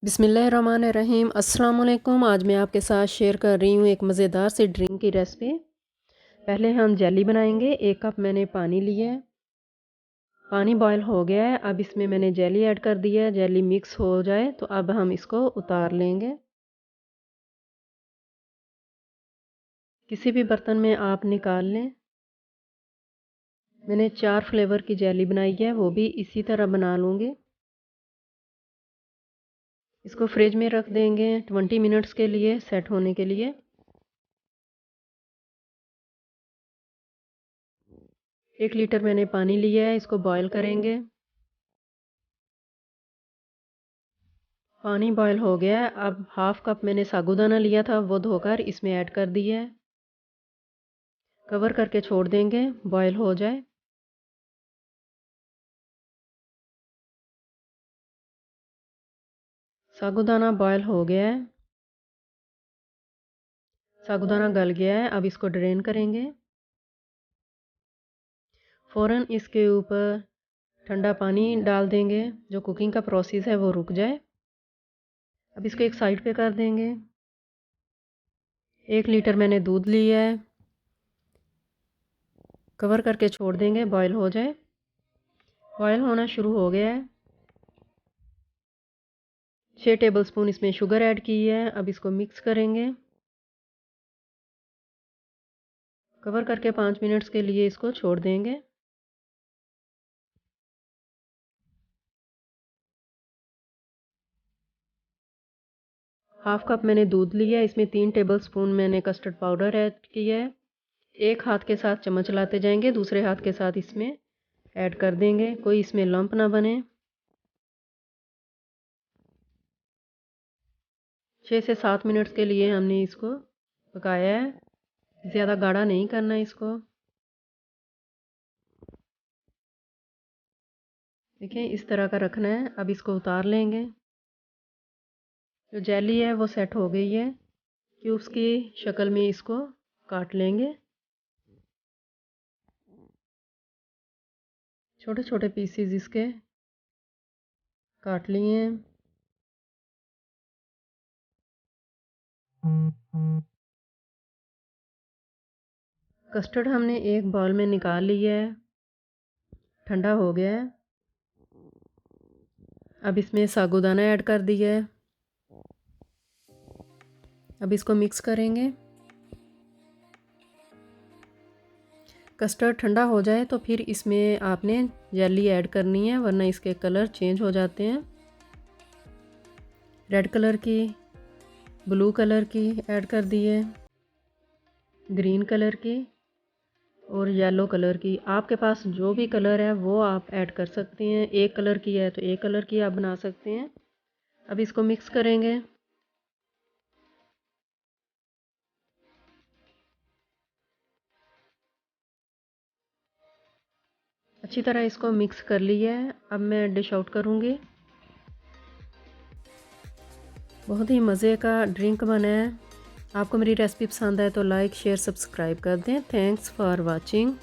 बिस्मिल्लाहिर्रहमानिर्रहीम। अस्सलाम वालेकुम। आज मैं आपके साथ शेयर कर रही हूँ एक मज़ेदार सी ड्रिंक की रेसिपी। पहले हम जेली बनाएंगे। 1 कप मैंने पानी लिया है। पानी बॉयल हो गया है। अब इसमें मैंने जेली ऐड कर दिया है। जेली मिक्स हो जाए तो अब हम इसको उतार लेंगे। किसी भी बर्तन में आप निकाल लें। मैंने 4 फ्लेवर की जेली बनाई है, वो भी इसी तरह बना लूँगी। इसको फ्रिज में रख देंगे 20 मिनट्स के लिए, सेट होने के लिए। 1 लीटर मैंने पानी लिया है, इसको बॉयल करेंगे। पानी बॉयल हो गया है। अब 1/2 कप मैंने साबूदाना लिया था, वो धोकर इसमें ऐड कर दिया है। कवर करके छोड़ देंगे बॉयल हो जाए। साबूदाना बॉयल हो गया है। साबूदाना गल गया है। अब इसको ड्रेन करेंगे। फ़ौरन इसके ऊपर ठंडा पानी डाल देंगे, जो कुकिंग का प्रोसेस है वो रुक जाए। अब इसको एक साइड पे कर देंगे। 1 लीटर मैंने दूध लिया है, कवर करके छोड़ देंगे बॉयल हो जाए। बॉयल होना शुरू हो गया है। 6 टेबलस्पून इसमें शुगर ऐड की है। अब इसको मिक्स करेंगे। कवर करके 5 मिनट्स के लिए इसको छोड़ देंगे। हाफ कप मैंने दूध लिया है, इसमें 3 टेबलस्पून मैंने कस्टर्ड पाउडर ऐड किया है। एक हाथ के साथ चम्मच लाते जाएंगे, दूसरे हाथ के साथ इसमें ऐड कर देंगे, कोई इसमें लंप ना बने। 6 से 7 मिनट्स के लिए हमने इसको पकाया है। ज़्यादा गाढ़ा नहीं करना इसको। देखिए इस तरह का रखना है। अब इसको उतार लेंगे। जो जेली है वो सेट हो गई है। क्यूब्स की शक्ल में इसको काट लेंगे। छोटे छोटे पीसीज इसके काट लिए हैं। कस्टर्ड हमने एक बाउल में निकाल लिया है, ठंडा हो गया है। अब इसमें साबूदाना ऐड कर दिया है। अब इसको मिक्स करेंगे। कस्टर्ड ठंडा हो जाए तो फिर इसमें आपने जेली ऐड करनी है, वरना इसके कलर चेंज हो जाते हैं। रेड कलर की, ब्लू कलर की ऐड कर दी है, ग्रीन कलर की और येलो कलर की। आपके पास जो भी कलर है वो आप ऐड कर सकते हैं। एक कलर की है तो एक कलर की आप बना सकते हैं। अब इसको मिक्स करेंगे। अच्छी तरह इसको मिक्स कर लिया है। अब मैं डिश आउट करूँगी। बहुत ही मज़े का ड्रिंक बना है। आपको मेरी रेसिपी पसंद आए तो लाइक शेयर सब्सक्राइब कर दें। Thanks for watching.